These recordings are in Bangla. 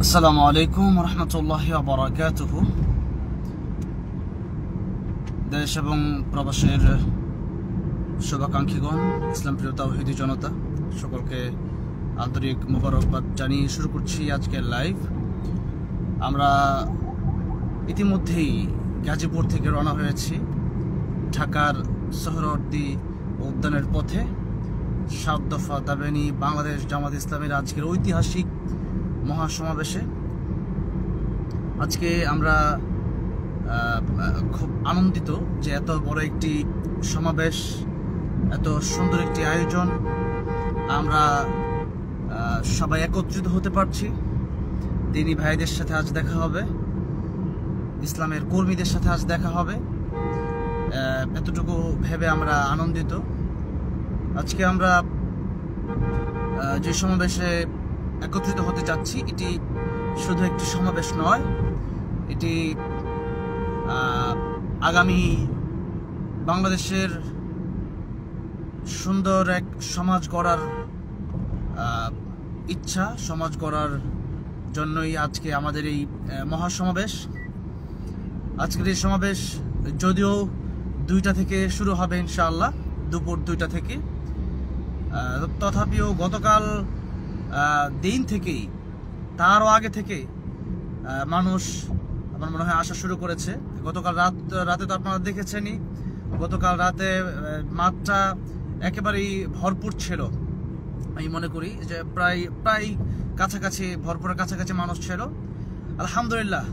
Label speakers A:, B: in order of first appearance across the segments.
A: আসসালামু আলাইকুম রহমতুল্লাহি ওয়া বারাকাতুহু। দেশ এবং প্রবাসের শুভাকাঙ্ক্ষীগণ, ইসলাম প্রিয় তাওহীদি জনতা, সকলকে আন্তরিক মোবারকবাদ জানিয়ে শুরু করছি আজকের লাইভ। আমরা ইতিমধ্যেই গাজীপুর থেকে রওনা হয়েছি ঢাকার সোহরাওয়ার্দী উদ্যানের পথে। 7 দফা দাবি বাংলাদেশ জামাত ইসলামের আজকের ঐতিহাসিক মহাসমাবেশে আজকে আমরা খুব আনন্দিত যে এত বড় একটি সমাবেশ, এত সুন্দর একটি আয়োজন, আমরা সবাই একত্রিত হতে পারছি। দিনী ভাইদের সাথে আজ দেখা হবে, ইসলামের কর্মীদের সাথে আজ দেখা হবে, এতটুকু ভেবে আমরা আনন্দিত। আজকে আমরা যে সমাবেশে একত্রিত হতে যাচ্ছি, এটি শুধু একটি সমাবেশ নয়, এটি আগামী বাংলাদেশের সুন্দর এক সমাজ গড়ার ইচ্ছা, সমাজ গড়ার জন্যই আজকে আমাদের এই মহাসমাবেশ। আজকের এই সমাবেশ যদিও 2টা থেকে শুরু হবে ইনশাআল্লাহ, দুপুর 2টা থেকে, তথাপিও গতকাল দিন থেকেই, তারও আগে থেকে মানুষ আমার মনে হয় আসা শুরু করেছে। গতকাল রাতে তো আপনারা দেখেছেনই, গতকাল রাতে মাঠটা একেবারেই ভরপুর ছিল। আমি মনে করি যে প্রায় কাছাকাছি, ভরপুরের কাছাকাছি মানুষ ছিল। আলহামদুলিল্লাহ,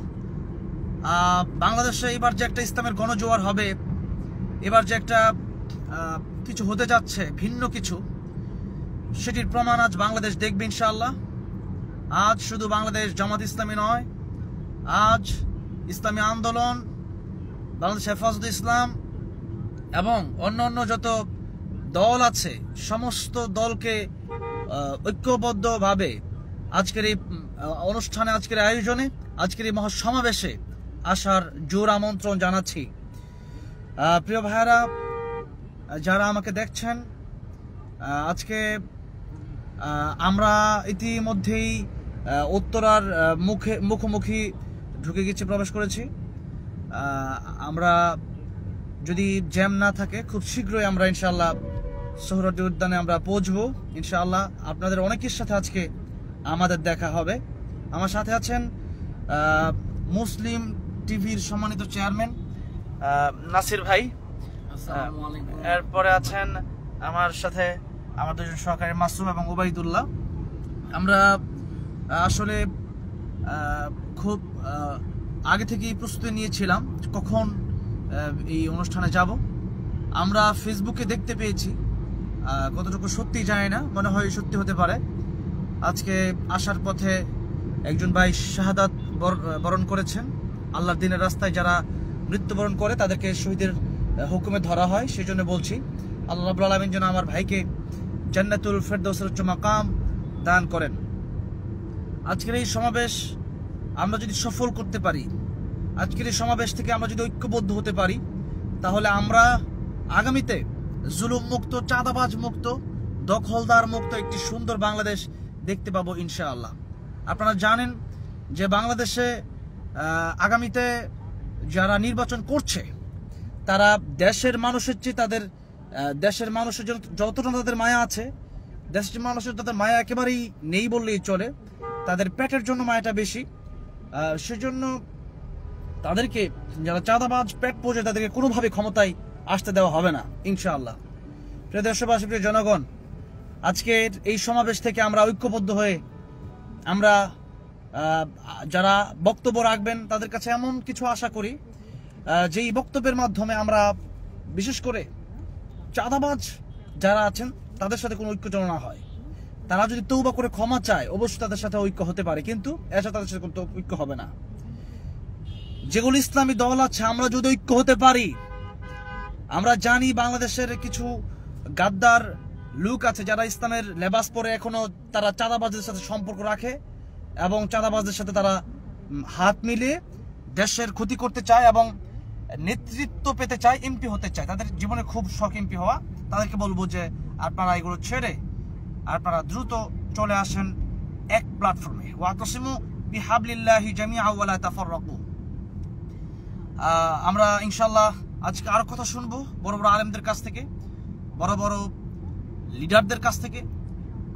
A: বাংলাদেশে এবার যে একটা ইসলামের গণজোয়ার হবে, এবার যে একটা কিছু হতে যাচ্ছে, ভিন্ন কিছু, সেটির প্রমাণ আজ বাংলাদেশ দেখবে ইনশাআল্লাহ। আজ শুধু বাংলাদেশ জামাত ইসলামী নয়, আজ ইসলামী আন্দোলন, বাংলাদেশ হেফাজতে ইসলাম এবং অন্যান্য যত দল আছে, সমস্ত দলকে ঐক্যবদ্ধভাবে আজকের এই অনুষ্ঠানে, আজকের আয়োজনে, আজকের এই মহাসমাবেশে আসার জোর আমন্ত্রণ জানাচ্ছি। প্রিয় ভাইয়েরা, যারা আমাকে দেখছেন, আজকে আমরা ইতিমধ্যেই উত্তরার মুখোমুখি ঢুকে গেছি, প্রবেশ করেছি। আমরা যদি জ্যাম না থাকে, খুব শীঘ্রই আমরা ইনশাআল্লাহ সোহরাওয়ার্দী উদ্যানে আমরা পৌঁছবো ইনশাআল্লাহ। আপনাদের অনেকের সাথে আজকে আমাদের দেখা হবে। আমার সাথে আছেন মুসলিম টিভির সম্মানিত চেয়ারম্যান নাসির ভাই, এরপরে আছেন আমার সাথে আমার দুজন সহকারী মাসুম এবং ওবাইদুল্লাহ। আমরা আসলে খুব আগে থেকেই প্রস্তুতি নিয়েছিলাম কখন এই অনুষ্ঠানে যাব। আমরা ফেসবুকে দেখতে পেয়েছি, কতটুকু সত্যি জানি না, মনে হয় সত্যি হতে পারে। আজকে আসার পথে একজন ভাই শাহাদাত বরণ করেছেন। আল্লাহর দ্বীনের রাস্তায় যারা মৃত্যুবরণ করে তাদেরকে শহীদের হুকুমে ধরা হয়। সেই জন্য বলছি, আল্লাহ রাব্বুল আলামিন যেন আমার ভাইকে জান্নাতুল ফেরদৌসের উচ্চ মাকাম দান করেন। আজকের এই সমাবেশ আমরা যদি সফল করতে পারি, আজকের এই সমাবেশ থেকে আমরা যদি ঐক্যবদ্ধ হতে পারি, তাহলে আমরা আগামীতে জুলুম মুক্ত, চাঁদাবাজ মুক্ত, দখলদার মুক্ত একটি সুন্দর বাংলাদেশ দেখতে পাবো ইনশাআল্লাহ। আপনারা জানেন যে বাংলাদেশে আগামীতে যারা নির্বাচন করছে, তারা দেশের মানুষের চেয়ে দেশের মানুষের জন্য যতটা তাদের মায়া আছে, দেশের মানুষের তাদের মায়া একেবারেই নেই বললেই চলে। তাদের পেটের জন্য মায়াটা বেশি। সেজন্য তাদেরকে, যারা চাঁদাবাজ, পেট পোষে, তাদেরকে কোনোভাবে ক্ষমতায় আসতে দেওয়া হবে না ইনশাআল্লাহ। প্রিয় দেশবাসী, প্রিয় জনগণ, আজকের এই সমাবেশ থেকে আমরা ঐক্যবদ্ধ হয়ে আমরা যারা বক্তব্য রাখবেন তাদের কাছে এমন কিছু আশা করি, যেই বক্তব্যের মাধ্যমে আমরা বিশেষ করে চাঁদাবাজ যারা আছেন তাদের সাথে কোনো ঐক্য যেন না হয়। তারা যদি তওবা করে ক্ষমা চায়, অবশ্যই তাদের সাথে ঐক্য হতে পারে, কিন্তু এর সাথে তাদের সাথে কোনো ঐক্য হবে না। যেগুলো ইসলামী দল আছে, আমরা যদি ঐক্য হতে পারি, আমরা জানি বাংলাদেশের কিছু গাদ্দার লোক আছে যারা ইসলামের লেবাস পরে এখনো তারা চাঁদাবাজদের সাথে সম্পর্ক রাখে এবং চাঁদাবাজদের সাথে তারা হাত মিলিয়ে দেশের ক্ষতি করতে চায় এবং নেতৃত্ব পেতে চায়, এমপি হতে চায়। তাদের জীবনে খুব শখ এমপি হওয়া। তাদেরকে বলবো যে আপনারা এগুলো ছেড়ে আপনারা দ্রুত চলে আসেন এক প্ল্যাটফর্মে, ওয়াতাসিমু বিহাবলিল্লাহি জামিআ ওয়া লা তাফাররাকু। আমরা ইনশাআল্লাহ আজকে আরো কথা শুনবো বড় বড় আলেমদের কাছ থেকে, বড় বড় লিডারদের কাছ থেকে।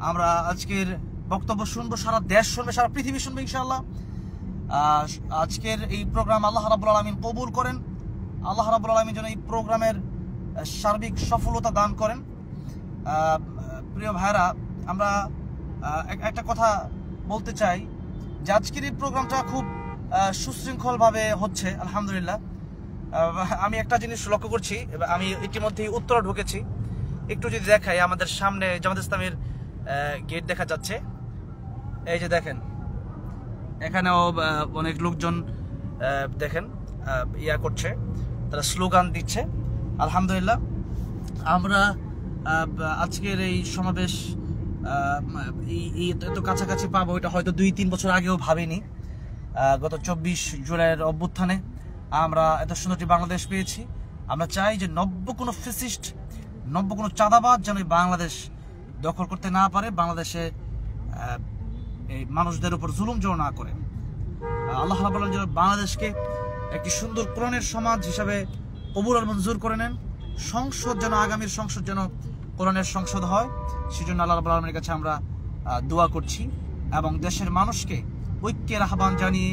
A: আমরা আজকের বক্তব্য শুনবো, সারা দেশ শুনবে, সারা পৃথিবী শুনবে ইনশাআল্লাহ। আজকের এই প্রোগ্রাম আল্লাহ রাব্বুল আলামিন কবুল করেন। আল্লাহ রাব্বুল আলামিন যেন এই প্রোগ্রামের সার্বিক সফলতা দান করেন। প্রিয় ভাইরা, আমরা একটা কথা বলতে চাই যে আজকের এই প্রোগ্রামটা খুব সুশৃঙ্খলভাবে হচ্ছে আলহামদুলিল্লাহ। আমি একটা জিনিস লক্ষ্য করছি, আমি ইতিমধ্যেই উত্তরা ঢুকেছি। একটু যদি দেখাই, আমাদের সামনে জামাত ইসলামের গেট দেখা যাচ্ছে। এই যে দেখেন, এখানেও অনেক লোকজন দেখেন ইয়া করছে, তারা স্লোগান দিচ্ছে আলহামদুলিল্লাহ। আমরা আজকের এই সমাবেশ এত কাছাকাছি পাবো এটা হয়তো 2-3 বছর আগেও ভাবিনি। গত 24 জুলাইয়ের অভ্যুত্থানে আমরা এত সুন্দরটি বাংলাদেশ পেয়েছি। আমরা চাই যে নব্য কোনো ফ্যাসিস্ট, নব্য কোনো চাঁদাবাজ যেন বাংলাদেশ দখল করতে না পারে, বাংলাদেশে এই মানুষদের উপর জুলুম যেন না করে। আল্লাহ রাব্বুল আলামিন যেন বাংলাদেশকে একটি সুন্দর কোরআনের সমাজ হিসাবে কবুল আর মঞ্জুর করে নেন। সংসদ যেন, আগামীর সংসদ যেন কোরআনের সংসদ হয়, সেজন্য আল্লাহ রাব্বুল আলামিনের কাছে আমরা দোয়া করছি এবং দেশের মানুষকে ঐক্যের আহ্বান জানিয়ে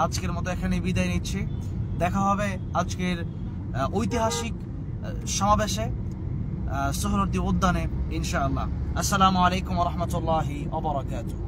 A: আজকের মতো এখানে বিদায় নিচ্ছি। দেখা হবে আজকের ঐতিহাসিক সমাবেশে সোহরাওয়ার্দী উদ্যানে ইনশাআল্লাহ। আসসালামু আলাইকুম ওয়া রাহমাতুল্লাহি ওয়া বারাকাতুহু।